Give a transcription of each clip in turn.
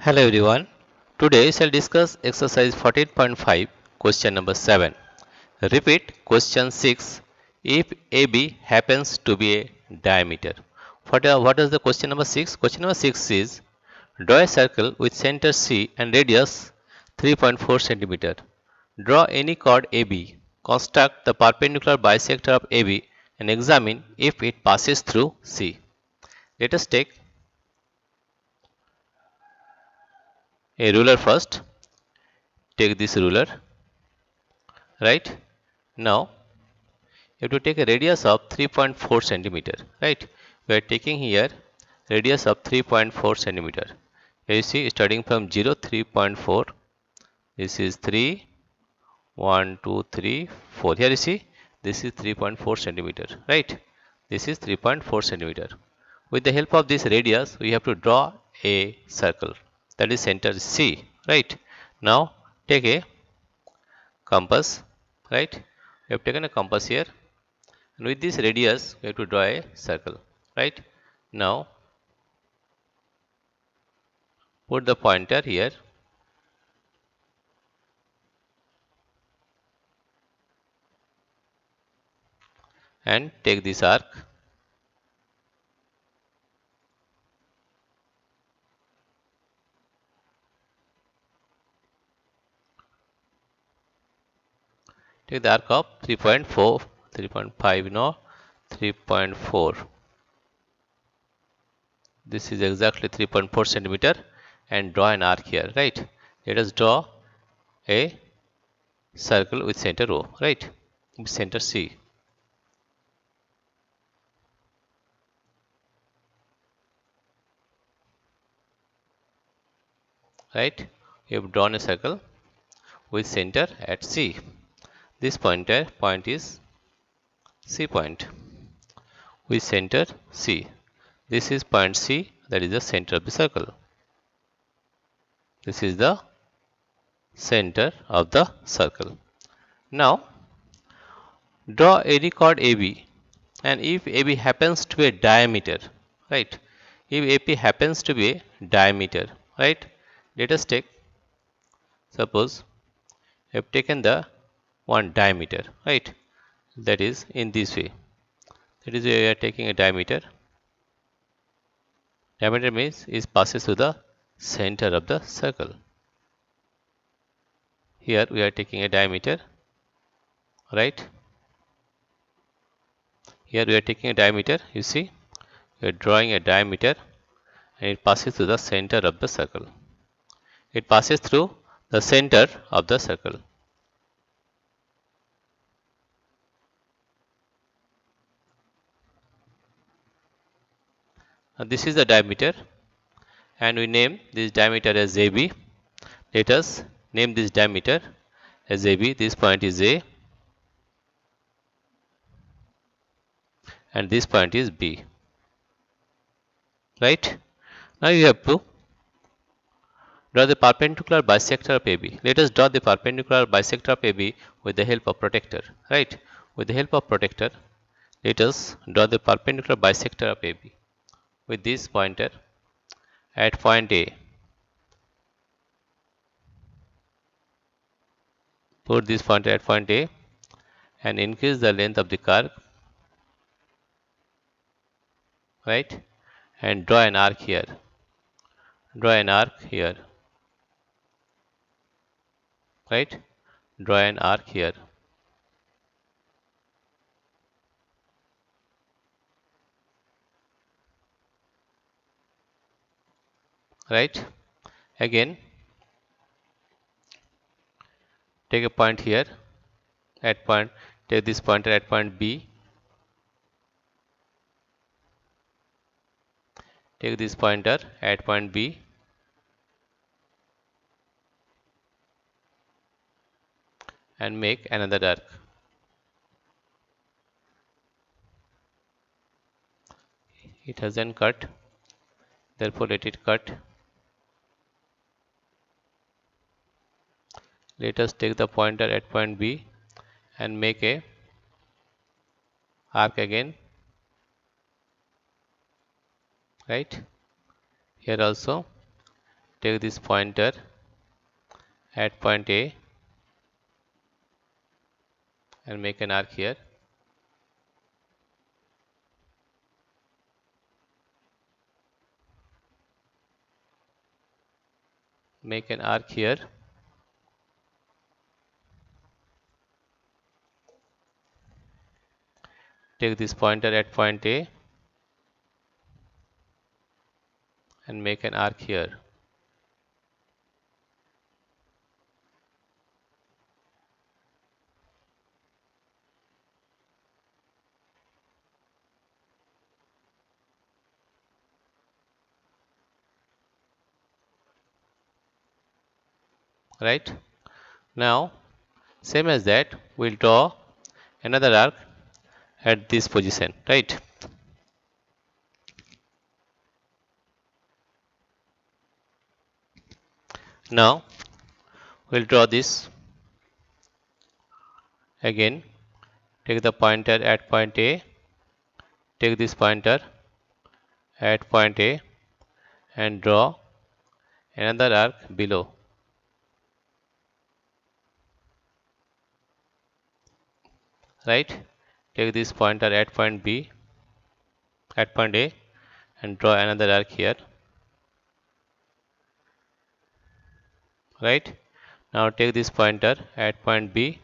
Hello everyone. Today we shall discuss exercise 14.5 question number 7. Repeat question 6 if AB happens to be a diameter. What is the question number 6? Question number 6 is draw a circle with center C and radius 3.4 centimeter. Draw any chord AB. Construct the perpendicular bisector of AB and examine if it passes through C. Let us take a ruler first. Take this ruler, right? Now you have to take a radius of 3.4 centimeter, right? We are taking here radius of 3.4 centimeter. Here you see starting from 0, 3.4. This is 3, 1, 2, 3, 4. Here you see this is 3.4 centimeter, right? This is 3.4 centimeter. With the help of this radius, we have to draw a circle that is center C, right? Now take a compass, right? We have taken a compass here, and with this radius we have to draw a circle, right? Now put the pointer here and take this arc. Take the arc of 3.4, 3.5, no, 3.4. This is exactly 3.4 centimeter and draw an arc here, right? Let us draw a circle with center O, right? With center C. Right? We have drawn a circle with center at C. This point is C point with center C. This is point C, that is the center of the circle. This is the center of the circle. Now draw any chord AB, and if AB happens to be a diameter, right? If AP happens to be a diameter, right? Let us take, suppose I have taken the one diameter, right? That is in this way. That is where we are taking a diameter. Diameter means is passes through the center of the circle. Here we are taking a diameter, right? Here we are taking a diameter. You see, we are drawing a diameter, and it passes through the center of the circle. It passes through the center of the circle. This is the diameter, and we name this diameter as AB. Let us name this diameter as AB. This point is A, and this point is B, right? Now you have to draw the perpendicular bisector of AB. Let us draw the perpendicular bisector of AB with the help of protractor, right? With the help of protractor, let us draw the perpendicular bisector of AB with this pointer at point A. Put this pointer at point A and increase the length of the curve, right? And draw an arc here. Draw an arc here, right? Draw an arc here. Right? Again, take a point here at point, take this pointer at point B. Take this pointer at point B and make another arc. It hasn't cut, therefore let it cut. Let us take the pointer at point B and make a arc again, right? Here also take this pointer at point A and make an arc here. Make an arc here. Take this pointer at point A and make an arc here. Right? Now, same as that, we'll draw another arc at this position, right? Now, we'll draw this again. Take the pointer at point A, take this pointer at point A and draw another arc below. Right? Take this pointer at point B, at point A and draw another arc here. Right? Now take this pointer at point B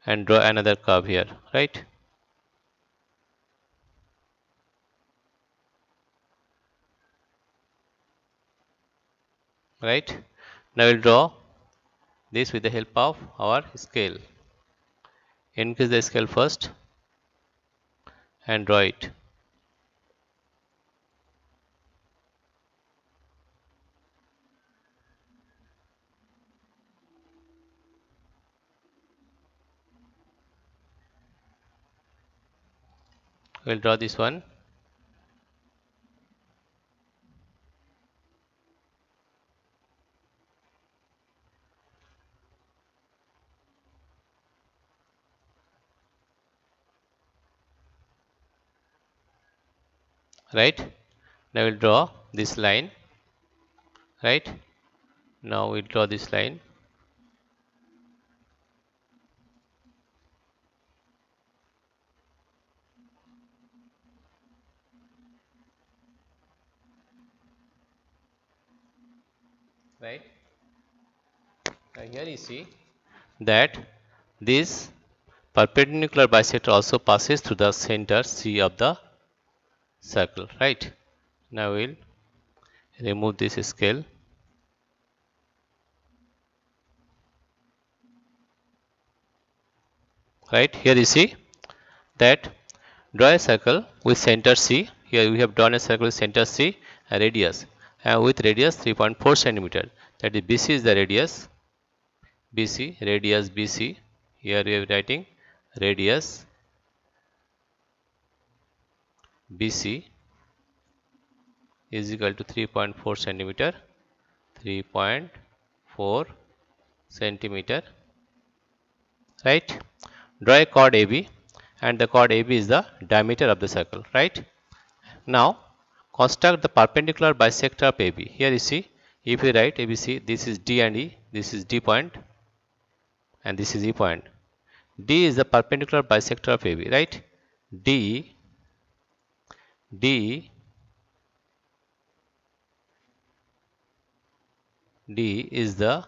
and draw another curve here. Right? Right? Now we'll draw this with the help of our scale. Increase the scale first and draw it. We'll draw this one. Right? Now we'll draw this line. Right? Now we'll draw this line. Right? Now here you see that this perpendicular bisector also passes through the center C of the circle. Right? Now we'll remove this scale. Right? Here you see that draw a circle with center C. Here we have drawn a circle with center C and radius, and with radius 3.4 centimeter. That is BC is the radius. BC, radius BC. Here we are writing radius BC is equal to 3.4 centimeter. 3.4 centimeter. Right? Draw a chord AB, and the chord AB is the diameter of the circle. Right? Now construct the perpendicular bisector of AB. Here you see, if we write ABC, this is D and E, this is D point and this is E point. D is the perpendicular bisector of AB, right? D D is the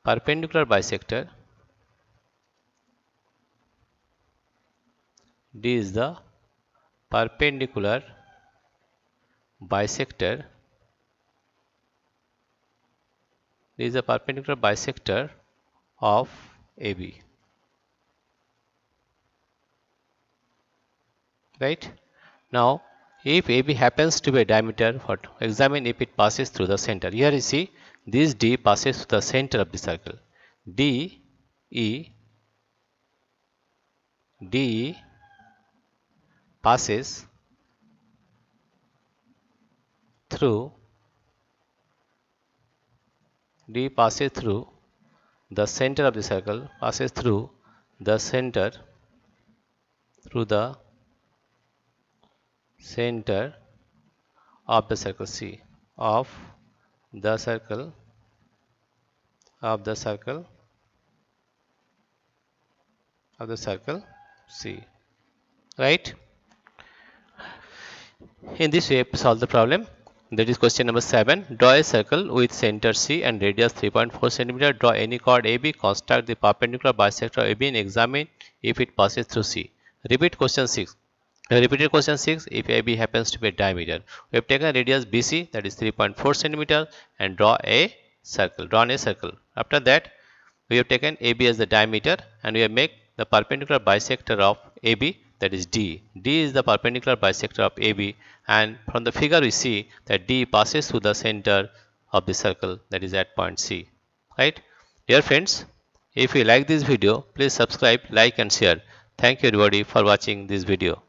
perpendicular bisector. D is the perpendicular bisector. D is the perpendicular bisector of AB. Right? Now, if AB happens to be a diameter, what? Examine if it passes through the center. Here you see, this D passes through the center of the circle. D E passes through the center of the circle, passes through the center, through the center of the circle C, of the circle C, right? In this way, solve the problem. That is question number 7. Draw a circle with center C and radius 3.4 cm. Draw any chord AB. Construct the perpendicular bisector AB and examine if it passes through C. Repeat question 6. Repeated question 6. If AB happens to be a diameter, we have taken radius BC, that is 3.4 cm, and draw a circle. Drawn a circle. After that, we have taken AB as the diameter and we have made the perpendicular bisector of AB, that is D. D is the perpendicular bisector of AB, and from the figure we see that D passes through the center of the circle, that is at point C. Right? Dear friends, if you like this video, please subscribe, like and share. Thank you everybody for watching this video.